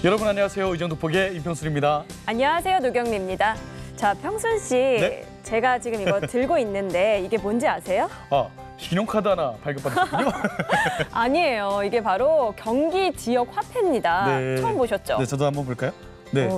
여러분 안녕하세요. 의정독복의 임평순입니다. 안녕하세요. 노경미입니다. 자, 평순 씨, 네? 제가 지금 이거 들고 있는데 이게 뭔지 아세요? 신용카드 하나 발급받았군요. 아니에요. 이게 바로 경기 지역 화폐입니다. 네. 처음 보셨죠? 네, 저도 한번 볼까요? 네.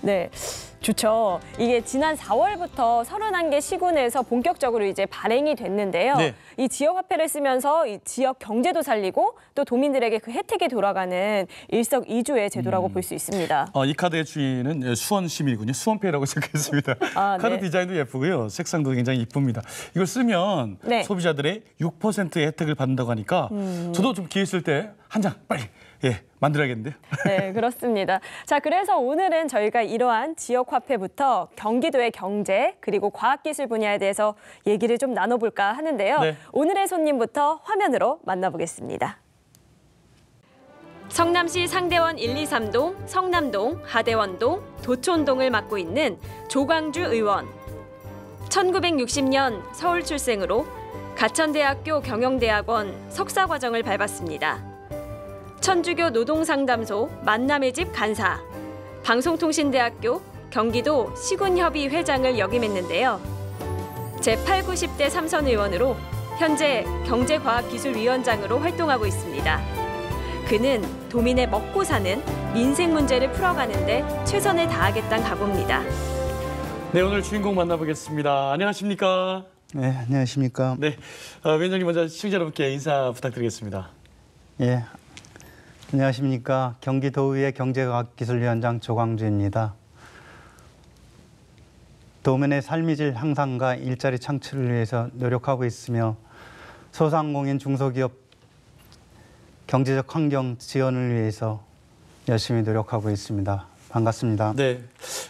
네. 좋죠. 이게 지난 4월부터 31개 시군에서 본격적으로 이제 발행이 됐는데요. 네. 이 지역 화폐를 쓰면서 이 지역 경제도 살리고 또 도민들에게 그 혜택이 돌아가는 일석이조의 제도라고 볼 수 있습니다. 이 카드의 주인은 수원시민이군요. 수원페이라고 적혀있습니다. 카드 네. 디자인도 예쁘고요. 색상도 굉장히 이쁩니다. 이걸 쓰면 네. 소비자들의 6%의 혜택을 받는다고 하니까 저도 좀 기회 있을 때 한 장 빨리 만들어야겠는데요. 네, 그렇습니다. 자, 그래서 오늘은 저희가 이러한 지역 화폐부터 경기도의 경제 그리고 과학기술 분야에 대해서 얘기를 좀 나눠볼까 하는데요. 네. 오늘의 손님부터 화면으로 만나보겠습니다. 성남시 상대원 1, 2, 3동, 성남동, 하대원동, 도촌동을 맡고 있는 조광주 의원. 1960년 서울 출생으로 가천대학교 경영대학원 석사과정을 밟았습니다. 천주교 노동상담소 만남의 집 간사, 방송통신대학교 경기도 시군협의 회장을 역임했는데요. 제8, 90대 삼선 의원으로 현재 경제과학기술위원장으로 활동하고 있습니다. 그는 도민의 먹고 사는 민생 문제를 풀어가는 데 최선을 다하겠다는 각오입니다. 네, 오늘 주인공 만나보겠습니다. 안녕하십니까? 네, 안녕하십니까? 네, 위원장님 먼저 시청자 여러분께 인사 부탁드리겠습니다. 예, 안녕하십니까? 경기도의회 경제과학기술위원장 조광주입니다. 도민의 삶의 질 향상과 일자리 창출을 위해서 노력하고 있으며 소상공인 중소기업 경제적 환경 지원을 위해서 열심히 노력하고 있습니다. 반갑습니다. 네,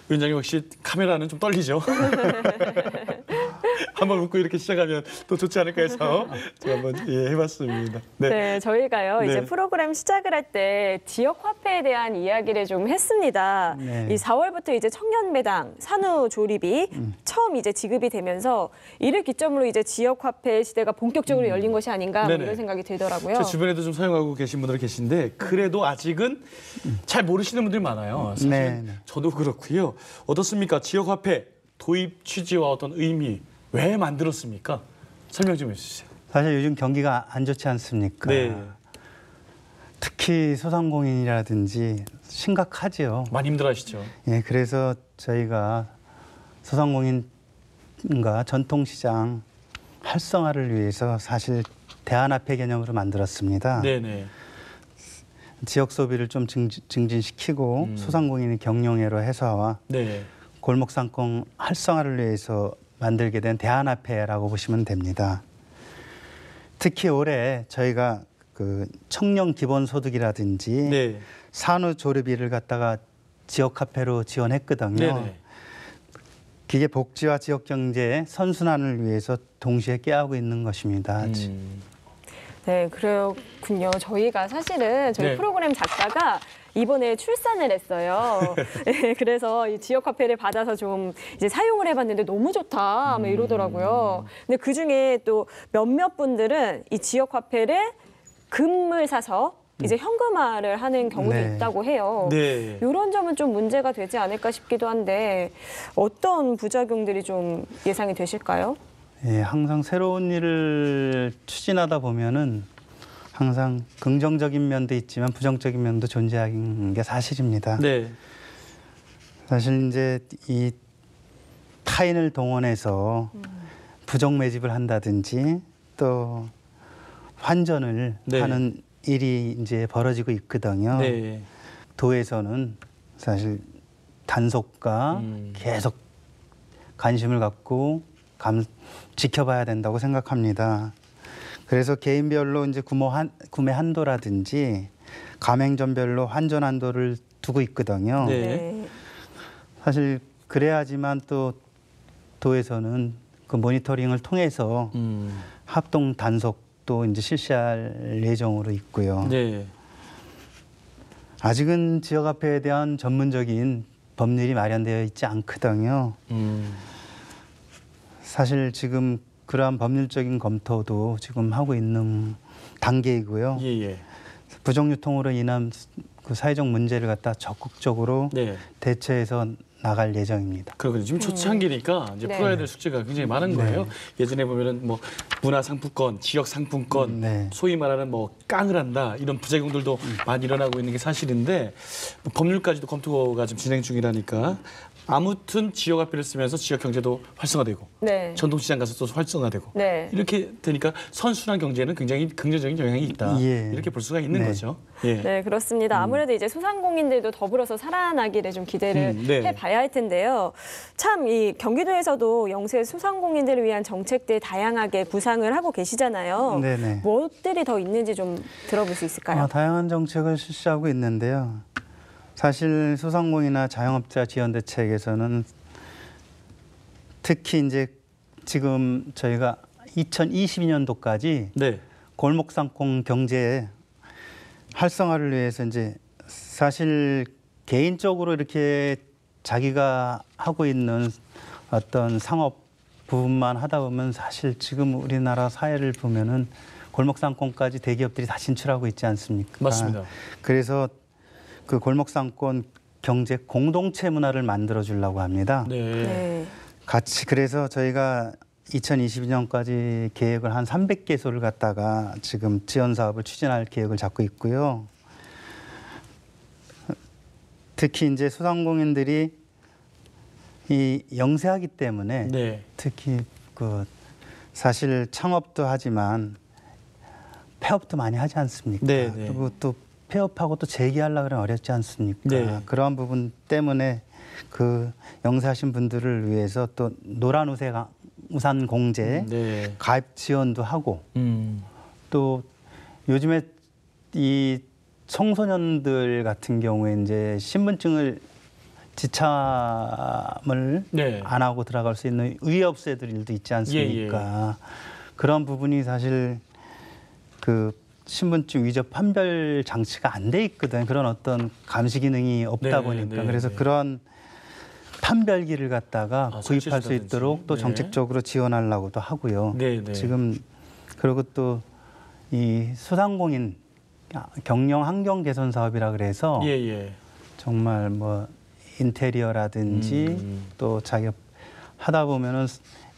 위원장님 혹시 카메라는 좀 떨리죠? 한번 웃고 이렇게 시작하면 또 좋지 않을까 해서 제가 한번 해봤습니다. 네, 저희가요 네. 이제 프로그램 시작을 할 때 지역 화폐에 대한 이야기를 좀 했습니다. 네. 이 4월부터 이제 청년 배당, 산후 조립이 처음 이제 지급이 되면서 이를 기점으로 이제 지역 화폐 시대가 본격적으로 열린 것이 아닌가 뭐 네네. 이런 생각이 들더라고요. 제 주변에도 좀 사용하고 계신 분들 계신데 그래도 아직은 잘 모르시는 분들이 많아요. 사실 네. 저도 그렇고요. 어떻습니까? 지역 화폐 도입 취지와 어떤 의미 왜 만들었습니까? 설명 좀 해주세요. 사실 요즘 경기가 안 좋지 않습니까? 네, 특히 소상공인이라든지 심각하지요. 많이 힘들어하시죠. 예, 그래서 저희가 소상공인과 전통시장 활성화를 위해서 사실 대안화폐 개념으로 만들었습니다. 네네. 지역 소비를 좀 증진시키고 소상공인의 경영애로 해소와 네. 골목상권 활성화를 위해서 만들게 된 대안화폐라고 보시면 됩니다. 특히 올해 저희가 그 청년 기본소득이라든지 네. 산후조리비를 갖다가 지역화폐로 지원했거든요. 네네. 기계 복지와 지역 경제의 선순환을 위해서 동시에 깨하고 있는 것입니다. 네, 그렇군요. 저희가 사실은 저희 네. 프로그램 작가가 이번에 출산을 했어요. 네, 그래서 이 지역 화폐를 받아서 좀 이제 사용을 해봤는데 너무 좋다, 막 이러더라고요. 근데 그 중에 또 몇몇 분들은 이 지역 화폐를 금을 사서 이제 현금화를 하는 경우도 네. 있다고 해요. 네. 이런 점은 좀 문제가 되지 않을까 싶기도 한데 어떤 부작용들이 좀 예상이 되실까요? 예, 항상 새로운 일을 추진하다 보면은 항상 긍정적인 면도 있지만 부정적인 면도 존재하는 게 사실입니다. 네. 사실 이제 이 타인을 동원해서 부정 매집을 한다든지 또 환전을 네. 하는 일이 이제 벌어지고 있거든요. 네. 도에서는 사실 단속과 계속 관심을 갖고 지켜봐야 된다고 생각합니다. 그래서 개인별로 이제 구매 한도라든지 가맹점별로 환전 한도를 두고 있거든요. 네. 사실 그래야지만 또 도에서는 그 모니터링을 통해서 합동 단속도 이제 실시할 예정으로 있고요. 네. 아직은 지역화폐에 대한 전문적인 법률이 마련되어 있지 않거든요. 사실 지금 그러한 법률적인 검토도 지금 하고 있는 단계이고요. 예. 부정 유통으로 인한 그 사회적 문제를 갖다 적극적으로 네. 대처해서 나갈 예정입니다. 그렇군요. 지금 초창기니까 이제 네. 풀어야 될 숙제가 굉장히 많은 거예요. 예전에 보면은 뭐 문화 상품권, 지역 상품권, 네. 소위 말하는 뭐 깡을 한다 이런 부작용들도 많이 일어나고 있는 게 사실인데 뭐 법률까지도 검토가 지금 진행 중이라니까 아무튼 지역 화폐를 쓰면서 지역 경제도 활성화되고 네. 전통시장 가서 또 활성화되고 네. 이렇게 되니까 선순환 경제는 굉장히 긍정적인 영향이 있다. 예. 이렇게 볼 수가 있는 네. 거죠. 예. 네, 그렇습니다. 아무래도 이제 소상공인들도 더불어서 살아나기를 좀 기대를 네. 해봐야 할 텐데요. 참 이 경기도에서도 영세 소상공인들을 위한 정책들 다양하게 구상을 하고 계시잖아요. 네네. 무엇들이 더 있는지 좀 들어볼 수 있을까요? 다양한 정책을 실시하고 있는데요. 사실 소상공인이나 자영업자 지원 대책에서는 특히 이제 지금 저희가 2022년도까지 네. 골목상권 경제 활성화를 위해서 이제 사실 개인적으로 이렇게 자기가 하고 있는 어떤 상업 부분만 하다 보면 사실 지금 우리나라 사회를 보면은 골목상권까지 대기업들이 다 진출하고 있지 않습니까? 맞습니다. 그래서 그 골목상권 경제 공동체 문화를 만들어 주려고 합니다. 네. 네. 같이 그래서 저희가 2022년까지 계획을 한 300개소를 갖다가 지금 지원 사업을 추진할 계획을 잡고 있고요. 특히 이제 소상공인들이 이 영세하기 때문에 네. 특히 그 사실 창업도 하지만 폐업도 많이 하지 않습니까? 네, 네. 그리고 또 폐업하고 또 재기하려고 그러면 어렵지 않습니까? 네. 그러한 부분 때문에 그 영세하신 분들을 위해서 또 노란 우산 공제 네. 가입 지원도 하고 또 요즘에 이 청소년들 같은 경우에 이제 신분증을 지참을 네. 안 하고 들어갈 수 있는 위협세들도 있지 않습니까? 그런 부분이 사실 그 신분증 위조 판별 장치가 안 돼 있거든. 그런 어떤 감시 기능이 없다 네, 보니까 네, 그래서 네. 그런 판별기를 갖다가 구입할 수 설치해준다든지. 있도록 또 네. 정책적으로 지원하려고도 하고요. 네, 네. 지금 그리고 또 이 소상공인 경영 환경 개선 사업이라 그래서 예, 예. 정말 뭐 인테리어라든지 또 자기 하다 보면은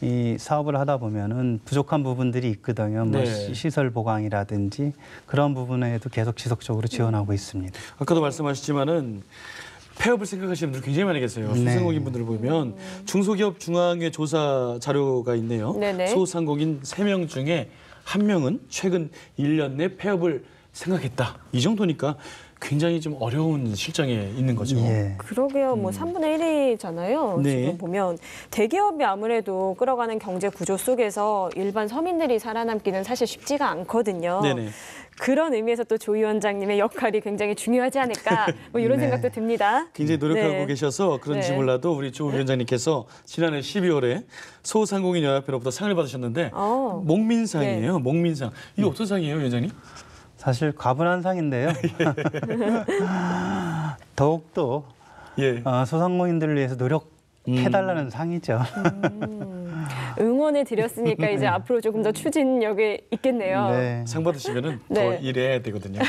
이 사업을 하다 보면은 부족한 부분들이 있거든요. 뭐 네. 시설 보강이라든지 그런 부분에도 계속 지속적으로 지원하고 있습니다. 아까도 말씀하셨지만은 폐업을 생각하시는 분들 굉장히 많이 계세요. 네. 소상공인 분들을 보면 중소기업 중앙회 조사 자료가 있네요. 네네. 소상공인 3명 중에 1명은 최근 1년 내 폐업을 생각했다. 이 정도니까 굉장히 좀 어려운 실정에 있는 거죠. 예. 그러게요. 뭐 3분의 1이잖아요. 네. 지금 보면 대기업이 아무래도 끌어가는 경제 구조 속에서 일반 서민들이 살아남기는 사실 쉽지가 않거든요. 네네. 그런 의미에서 또 조 위원장님의 역할이 굉장히 중요하지 않을까 뭐 이런 네. 생각도 듭니다. 굉장히 노력하고 네. 계셔서 그런지 네. 몰라도 우리 조 위원장님께서 지난해 12월에 소상공인 연합회로부터 상을 받으셨는데 목민상이에요. 목민상. 이게 어떤 상이에요, 위원장님? 사실 과분한 상인데요. 더욱더 예. 소상공인들을 위해서 노력해달라는 상이죠. 응원해 드렸으니까 이제 앞으로 조금 더 추진력이 있겠네요. 네. 상 받으시면은 더 네. 일해야 되거든요.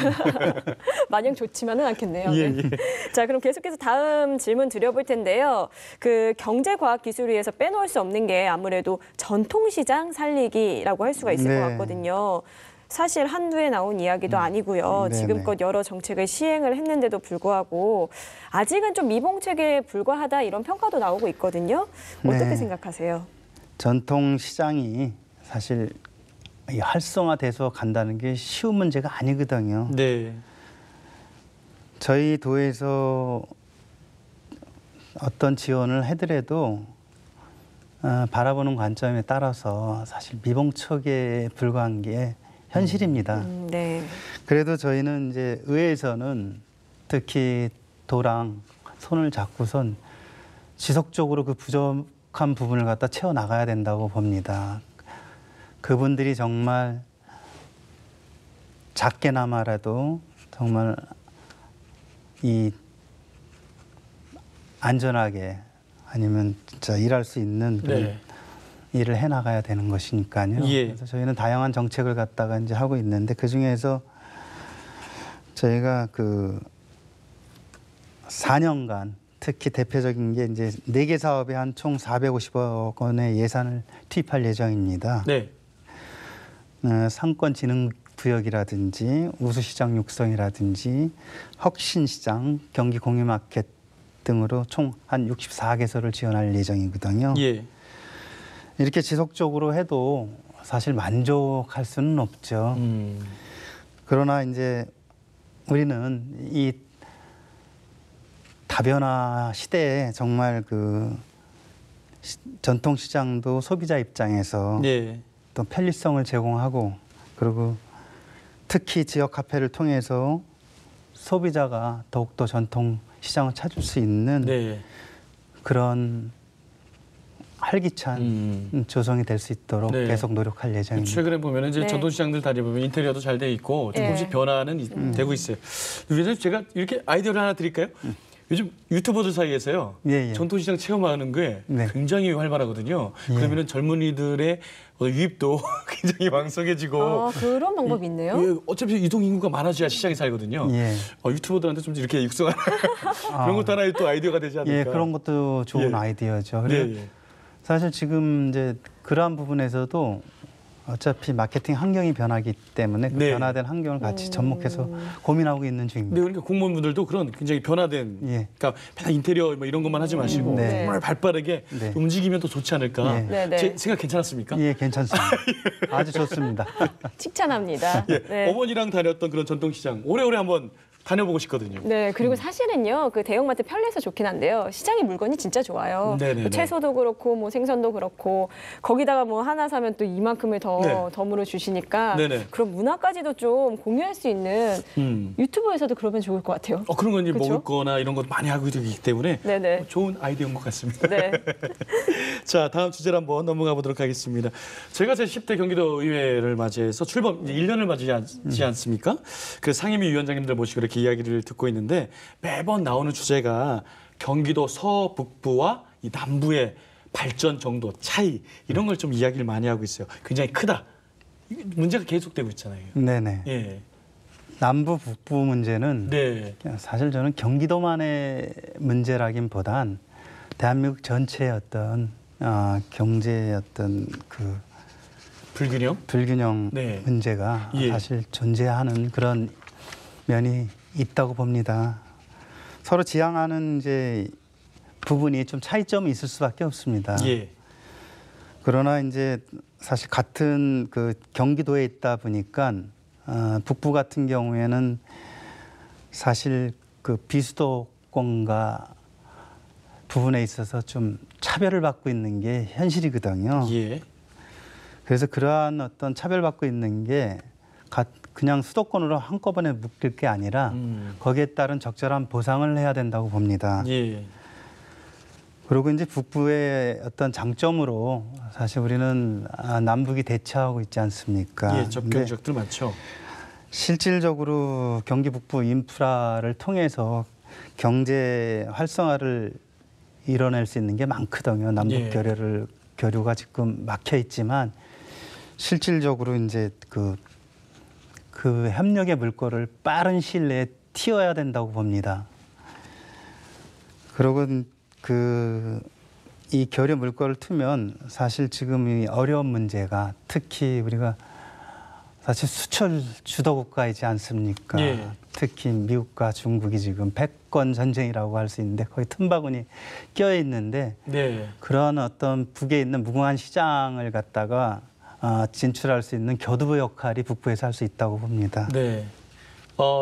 마냥 좋지만은 않겠네요. 예, 네. 예. 자, 그럼 계속해서 다음 질문 드려볼 텐데요. 그 경제과학기술위에서 빼놓을 수 없는 게 아무래도 전통시장 살리기라고 할 수가 있을 네. 것 같거든요. 사실 한두에 나온 이야기도 아니고요. 네네. 지금껏 여러 정책을 시행을 했는데도 불구하고 아직은 좀 미봉책에 불과하다 이런 평가도 나오고 있거든요. 어떻게 네. 생각하세요? 전통 시장이 사실 이 활성화돼서 간다는 게 쉬운 문제가 아니거든요. 네. 저희 도에서 어떤 지원을 해더라도 바라보는 관점에 따라서 사실 미봉책에 불과한 게 현실입니다. 네. 그래도 저희는 이제 의회에서는 특히 도랑 손을 잡고선 지속적으로 그 부족한 부분을 갖다 채워 나가야 된다고 봅니다. 그분들이 정말 작게나마라도 정말 이 안전하게 아니면 진짜 일할 수 있는 그런 네. 일을 해 나가야 되는 것이니까요. 예. 그래서 저희는 다양한 정책을 갖다가 이제 하고 있는데 그 중에서 저희가 그 4년간 특히 대표적인 게 이제 4개 사업에 한 총 450억 원의 예산을 투입할 예정입니다. 네. 상권 진흥 구역이라든지 우수시장 육성이라든지 혁신시장, 경기 공유마켓 등으로 총 한 64개소를 지원할 예정이거든요. 예. 이렇게 지속적으로 해도 사실 만족할 수는 없죠. 그러나 이제 우리는 이 다변화 시대에 정말 그 전통 시장도 소비자 입장에서 예. 또 편리성을 제공하고 그리고 특히 지역 카페를 통해서 소비자가 더욱더 전통 시장을 찾을 수 있는 네. 그런 활기찬 조성이 될 수 있도록 네. 계속 노력할 예정입니다. 최근에 보면 이제 네. 전통시장들 다녀보면 인테리어도 잘 돼 있고 조금씩 네. 변화는 되고 있어요. 위원장님 제가 이렇게 아이디어를 하나 드릴까요? 요즘 유튜버들 사이에서요. 예, 예. 전통시장 체험하는 게 네. 굉장히 활발하거든요. 예. 그러면 젊은이들의 유입도 굉장히 왕성해지고 그런 방법이 있네요. 예, 어차피 이동 인구가 많아져야 시장에 살거든요. 예. 유튜버들한테 좀 이렇게 육성하는 그런 것도 하나의 또 아이디어가 되지 않을까. 예, 그런 것도 좋은 예. 아이디어죠. 네, 그리고 예. 사실 지금 이제 그러한 부분에서도 어차피 마케팅 환경이 변하기 때문에 그 네. 변화된 환경을 같이 접목해서 고민하고 있는 네, 중입니다. 그러니까 공무원분들도 그런 굉장히 변화된, 예. 그러니까 맨날 인테리어 뭐 이런 것만 하지 마시고 네. 정말 발빠르게 네. 움직이면 더 좋지 않을까. 예. 네, 네. 제 생각 괜찮았습니까? 예, 괜찮습니다. 아주 좋습니다. 칭찬합니다. 예, 네. 어머니랑 다녔던 그런 전통시장 오래오래 한번 다녀보고 싶거든요. 네, 그리고 사실은요, 그 대형마트 편리해서 좋긴 한데요. 시장의 물건이 진짜 좋아요. 네네네. 뭐 채소도 그렇고, 뭐 생선도 그렇고, 거기다가 뭐 하나 사면 또 이만큼을 더 네. 덤으로 주시니까 네네. 그런 문화까지도 좀 공유할 수 있는 유튜브에서도 그러면 좋을 것 같아요. 그런 건 이제 그쵸? 먹을 거나 이런 것 많이 하고 있기 때문에 네네. 좋은 아이디어인 것 같습니다. 네. 자, 다음 주제로 한번 넘어가 보도록 하겠습니다. 저희가 제10대 경기도 의회를 맞이해서 출범 이제 1년을 맞이하지 않습니까? 그 상임위 위원장님들 모시고 이렇게 이야기를 듣고 있는데 매번 나오는 주제가 경기도 서북부와 이 남부의 발전 정도 차이 이런 걸 좀 이야기를 많이 하고 있어요. 굉장히 크다. 이게 문제가 계속되고 있잖아요. 네네. 예. 남부 북부 문제는 네. 사실 저는 경기도만의 문제라기보단 대한민국 전체의 어떤 경제의 어떤 그 불균형? 불균형 네. 문제가 예. 사실 존재하는 그런 면이 있다고 봅니다. 서로 지향하는 이제 부분이 좀 차이점이 있을 수밖에 없습니다. 예. 그러나 이제 사실 같은 그 경기도에 있다 보니까 북부 같은 경우에는 사실 그 비수도권과 부분에 있어서 좀 차별을 받고 있는 게 현실이거든요. 예. 그래서 그러한 어떤 차별받고 있는 게 그냥 수도권으로 한꺼번에 묶일 게 아니라 거기에 따른 적절한 보상을 해야 된다고 봅니다. 예. 그리고 이제 북부의 어떤 장점으로 사실 우리는 남북이 대처하고 있지 않습니까? 예, 접경 지역들 많죠. 실질적으로 경기 북부 인프라를 통해서 경제 활성화를 이뤄낼 수 있는 게 많거든요. 남북 예. 교류가 지금 막혀 있지만 실질적으로 이제 그 협력의 물꼬를 빠른 시일 내에 틔워야 된다고 봅니다. 그리고 이 교류 물꼬를 트면 사실 지금 이 어려운 문제가 특히 우리가 사실 수출 주도 국가이지 않습니까? 예. 특히 미국과 중국이 지금 패권 전쟁이라고 할 수 있는데 거의 틈바구니 껴 있는데 네. 그런 어떤 북에 있는 무궁한 시장을 갖다가 진출할 수 있는 교두보 역할이 북부에서 할 수 있다고 봅니다. 네.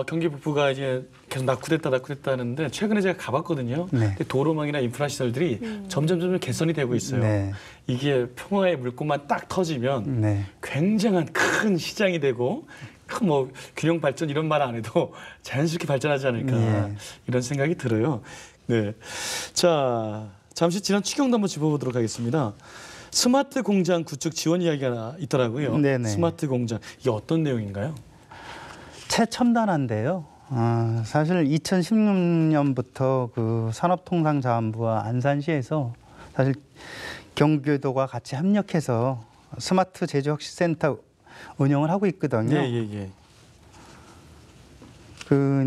경기 북부가 이제 계속 낙후됐다 하는데 최근에 제가 가봤거든요. 네. 근데 도로망이나 인프라 시설들이 점점 개선이 되고 있어요. 네. 이게 평화의 물꼬만 딱 터지면 네. 굉장한 큰 시장이 되고 큰 뭐 균형 발전 이런 말 안 해도 자연스럽게 발전하지 않을까 예. 이런 생각이 들어요. 네. 자, 잠시 지난 추경도 한번 짚어보도록 하겠습니다. 스마트 공장 구축 지원 이야기가 있더라고요. 네네. 스마트 공장 이게 어떤 내용인가요? 최첨단한데요. 사실 2016년부터 그 산업통상자원부와 안산시에서 사실 경기도가 같이 협력해서 스마트 제조혁신센터 운영을 하고 있거든요. 예.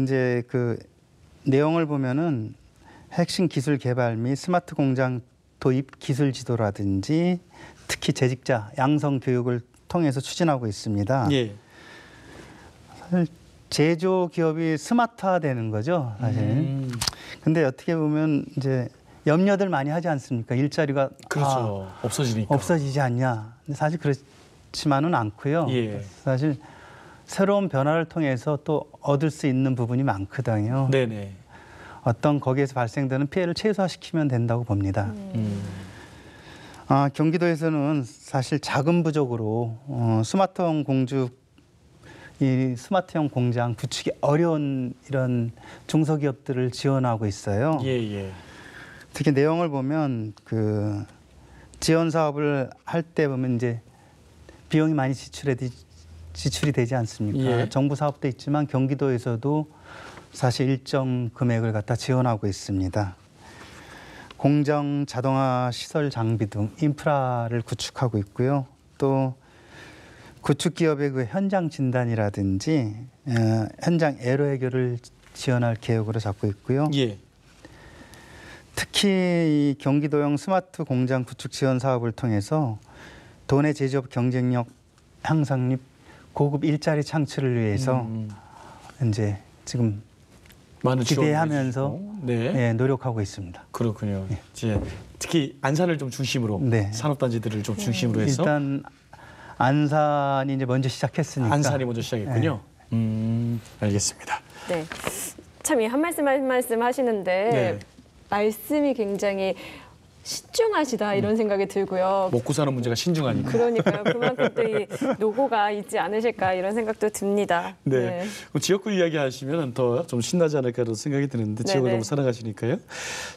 이제 그 내용을 보면은 핵심 기술 개발 및 스마트 공장 도입 기술 지도라든지 특히 재직자 양성 교육을 통해서 추진하고 있습니다. 예. 사실 제조 기업이 스마트화되는 거죠, 사실. 근데 어떻게 보면 이제 염려들 많이 하지 않습니까? 일자리가 그렇죠. 없어지니까. 없어지지 않냐. 근데 사실 그렇지만은 않고요. 예. 사실 새로운 변화를 통해서 또 얻을 수 있는 부분이 많거든요. 네네. 어떤 거기에서 발생되는 피해를 최소화시키면 된다고 봅니다. 경기도에서는 사실 자금 부족으로 스마트형 공장 구축이 어려운 이런 중소기업들을 지원하고 있어요. 예. 특히 내용을 보면 그 지원 사업을 할 때 보면 이제 비용이 많이 지출이 되지 않습니까? 예. 정부 사업도 있지만 경기도에서도 사실 일정 금액을 갖다 지원하고 있습니다. 공정 자동화 시설 장비 등 인프라를 구축하고 있고요. 또 구축 기업의 그 현장 진단이라든지 현장 에러 해결을 지원할 계획으로 잡고 있고요. 예. 특히 이 경기도형 스마트 공장 구축 지원 사업을 통해서 도내 제조업 경쟁력 향상 및 고급 일자리 창출을 위해서 이제 지금 많은 기대하면서 네. 네, 노력하고 있습니다. 그렇군요. 이제 특히 안산을 좀 중심으로 네. 산업단지들을 좀 중심으로 해서 일단 안산이 이제 먼저 시작했으니까 안산이 먼저 시작했군요. 알겠습니다. 네. 참 이 한 말씀 한 말씀 하시는데 네. 말씀이 굉장히 신중하시다 이런 생각이 들고요. 먹고 사는 문제가 신중하니까. 그러니까요. 그만큼 또 이 노고가 있지 않으실까 이런 생각도 듭니다. 네. 지역구 이야기 하시면 더 좀 신나지 않을까로 생각이 드는데 지역을 네네. 너무 사랑하시니까요.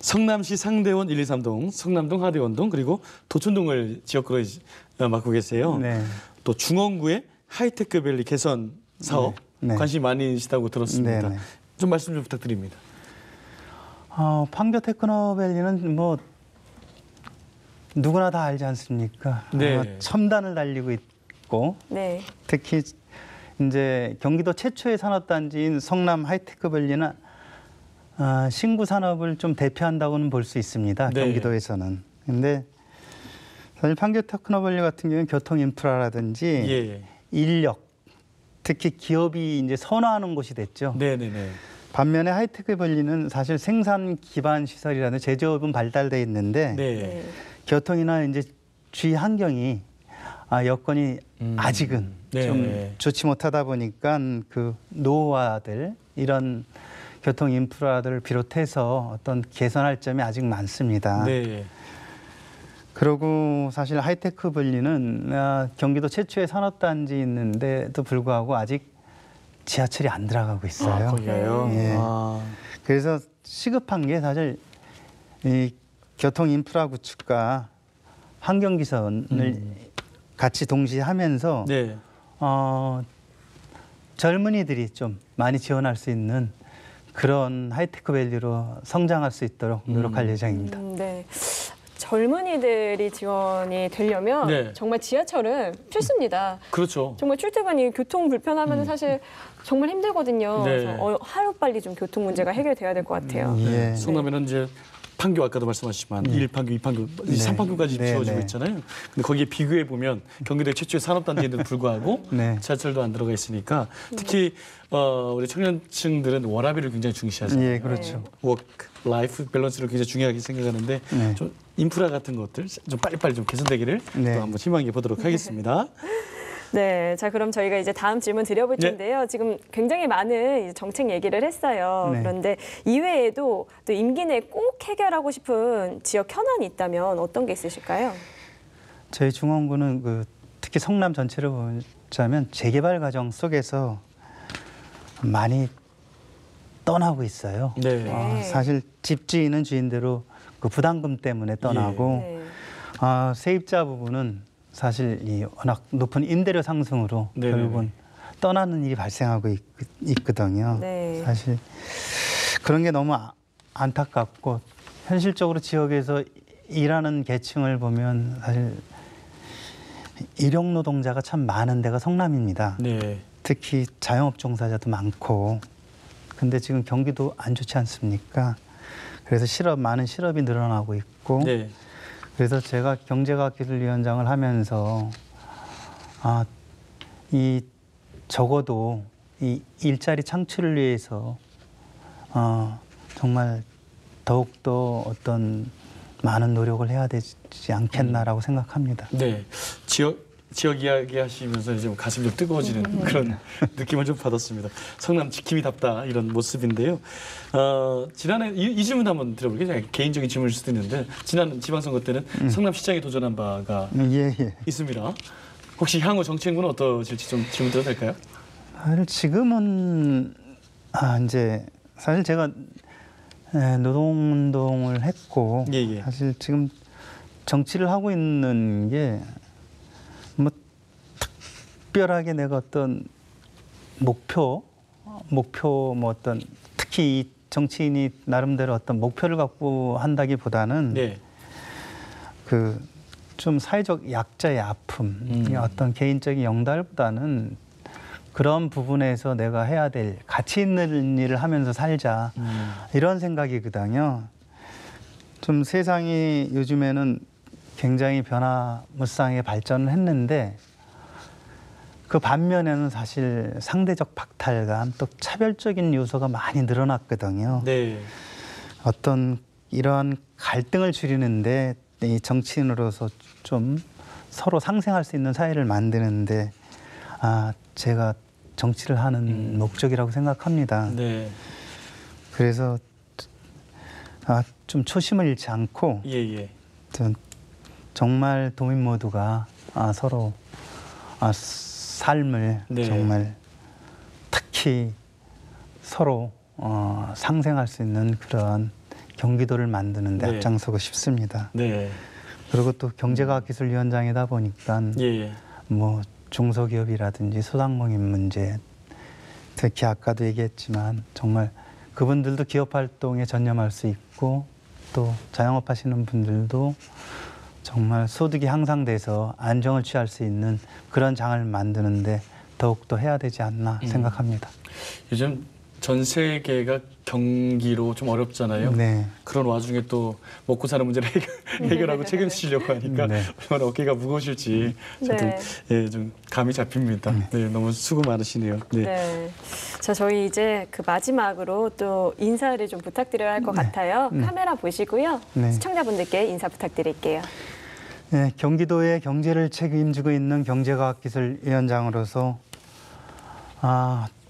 성남시 상대원 1, 2, 3동, 성남동, 하대원동 그리고 도촌동을 지역구로 맡고 계세요. 네. 또 중원구의 하이테크밸리 개선 사업 네. 관심 많으시다고 들었습니다. 네네. 좀 말씀 좀 부탁드립니다. 판교 테크노밸리는 뭐 누구나 다 알지 않습니까? 네. 첨단을 달리고 있고 네. 특히 이제 경기도 최초의 산업단지인 성남 하이테크밸리는 신구 산업을 좀 대표한다고는 볼 수 있습니다. 네. 경기도에서는. 근데 사실 판교 테크노밸리 같은 경우는 교통 인프라라든지 예. 인력, 특히 기업이 이제 선호하는 곳이 됐죠. 네네네. 반면에 하이테크밸리는 사실 생산 기반 시설이라는 제조업은 발달돼 있는데 네. 네. 교통이나 이제 주위 환경이 여건이 아직은 네. 좀 좋지 못하다 보니까 그 노후화들 이런 교통 인프라들을 비롯해서 어떤 개선할 점이 아직 많습니다. 네. 그리고 사실 하이테크밸리는 경기도 최초의 산업단지 있는데도 불구하고 아직 지하철이 안 들어가고 있어요. 거기가요. 예. 그래서 시급한 게 사실 이 교통 인프라 구축과 환경 기선을 같이 동시에 하면서 네. 젊은이들이 좀 많이 지원할 수 있는 그런 하이테크밸리로 성장할 수 있도록 노력할 예정입니다. 네. 젊은이들이 지원이 되려면 네. 정말 지하철은 필수입니다. 그렇죠. 정말 출퇴근이 교통 불편하면 사실 정말 힘들거든요. 네. 그래서 하루빨리 좀 교통 문제가 해결돼야 될 것 같아요. 예. 성남에는 이제 판교 아까도 말씀하셨지만 1판교, 2판교, 네. 3판교까지 네, 지어지고 네. 있잖아요. 근데 거기에 비교해 보면 경기도의 최초의 산업단지에도 불구하고 네. 지하철도 안 들어가 있으니까 특히 우리 청년층들은 워라밸을 굉장히 중시하잖아요. 예, 그렇죠. 워크 라이프 밸런스를 굉장히 중요하게 생각하는데 네. 좀 인프라 같은 것들 좀 빨리빨리 좀 개선되기를 네. 또 한번 희망해 보도록 하겠습니다. 네, 자 그럼 저희가 이제 다음 질문 드려볼 네. 텐데요. 지금 굉장히 많은 이제 정책 얘기를 했어요. 네. 그런데 이외에도 또 임기 내에 꼭 해결하고 싶은 지역 현안이 있다면 어떤 게 있으실까요? 저희 중원구는 그 특히 성남 전체를 보자면 재개발 과정 속에서 많이 떠나고 있어요. 네. 네. 사실 집주인은 주인대로 그 부담금 때문에 떠나고 네. 세입자 부분은 사실 이 워낙 높은 임대료 상승으로 네네네. 결국은 떠나는 일이 발생하고 있거든요. 네. 사실 그런 게 너무 안타깝고 현실적으로 지역에서 일하는 계층을 보면 사실 일용 노동자가 참 많은 데가 성남입니다. 네. 특히 자영업 종사자도 많고 근데 지금 경기도 안 좋지 않습니까? 그래서 많은 실업이 늘어나고 있고 네. 그래서 제가 경제과학기술위원장을 하면서 이 적어도 이 일자리 창출을 위해서 정말 더욱더 어떤 많은 노력을 해야 되지 않겠나라고 생각합니다. 네. 지역 이야기 하시면서 이제 가슴이 좀 뜨거워지는 그런 느낌을 좀 받았습니다. 성남 지킴이답다 이런 모습인데요. 지난해 이 질문 한번 드려볼게요. 개인적인 질문일 수도 있는데 지난 지방선거 때는 성남시장에 도전한 바가 예. 있습니다. 혹시 향후 정치 행보는 어떠실지 좀 질문 드려도 될까요? 사실 지금은 이제 사실 제가 노동운동을 했고 예. 사실 지금 정치를 하고 있는 게 뭐 특별하게 내가 어떤 목표 뭐 어떤 특히 이 정치인이 나름대로 어떤 목표를 갖고 한다기보다는 네. 그 좀 사회적 약자의 아픔, 어떤 개인적인 영달보다는 그런 부분에서 내가 해야 될 가치 있는 일을 하면서 살자 이런 생각이거든요. 좀 세상이 요즘에는 굉장히 변화무쌍하게 발전을 했는데 그 반면에는 사실 상대적 박탈감 또 차별적인 요소가 많이 늘어났거든요. 네. 어떤 이러한 갈등을 줄이는데 이 정치인으로서 좀 서로 상생할 수 있는 사회를 만드는데 제가 정치를 하는 목적이라고 생각합니다. 네. 그래서 좀 초심을 잃지 않고 예. 정말 도민 모두가 서로 삶을 네. 정말 특히 서로 상생할 수 있는 그런 경기도를 만드는 데 네. 앞장서고 싶습니다. 네. 그리고 또 경제과학기술위원장이다 보니까 예. 뭐 중소기업이라든지 소상공인 문제, 특히 아까도 얘기했지만 정말 그분들도 기업 활동에 전념할 수 있고 또 자영업 하시는 분들도 정말 소득이 향상돼서 안정을 취할 수 있는 그런 장을 만드는데 더욱더 해야 되지 않나 생각합니다. 요즘 전 세계가 경기로 좀 어렵잖아요. 네. 그런 와중에 또 먹고 사는 문제를 해결하고 책임지려고 하니까 네. 얼마나 어깨가 무거우실지 좀 감이 잡힙니다. 네, 너무 수고 많으시네요. 네. 네. 자, 저희 이제 그 마지막으로 또 인사를 좀 부탁드려야 할 것 같아요. 카메라 보시고요. 네. 시청자분들께 인사 부탁드릴게요. 네, 경기도의 경제를 책임지고 있는 경제과학기술위원장으로서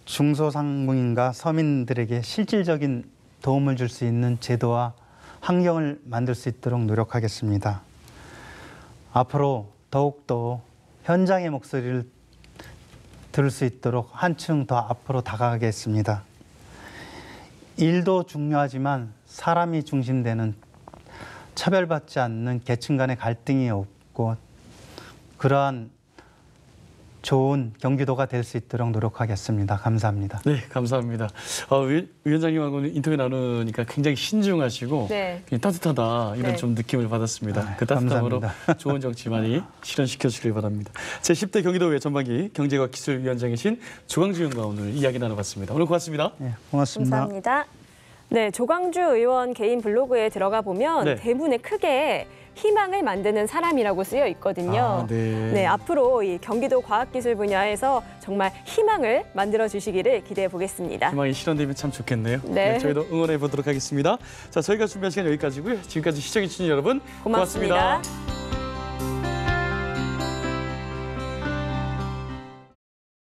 중소상공인과 서민들에게 실질적인 도움을 줄 수 있는 제도와 환경을 만들 수 있도록 노력하겠습니다. 앞으로 더욱더 현장의 목소리를 들을 수 있도록 한층 더 앞으로 다가가겠습니다. 일도 중요하지만 사람이 중심되는 차별받지 않는 계층 간의 갈등이 없고 그러한 좋은 경기도가 될 수 있도록 노력하겠습니다. 감사합니다. 네, 감사합니다. 위원장님하고는 인터뷰 나누니까 굉장히 신중하시고 네. 굉장히 따뜻하다 이런 네. 좀 느낌을 받았습니다. 그 따뜻함으로 감사합니다. 좋은 정치 많이 실현시켜 주시길 바랍니다. 제10대 경기도의회 전반기 경제과 기술위원장이신 조광주 의원과 오늘 이야기 나눠봤습니다. 오늘 고맙습니다. 네, 고맙습니다. 감사합니다. 네, 조광주 의원 개인 블로그에 들어가 보면 네. 대문에 크게 희망을 만드는 사람이라고 쓰여 있거든요. 네. 앞으로 이 경기도 과학기술 분야에서 정말 희망을 만들어 주시기를 기대해 보겠습니다. 희망이 실현되면 참 좋겠네요. 네. 저희도 응원해 보도록 하겠습니다. 자, 저희가 준비한 시간 여기까지고요. 지금까지 시청해 주신 여러분 고맙습니다. 고맙습니다.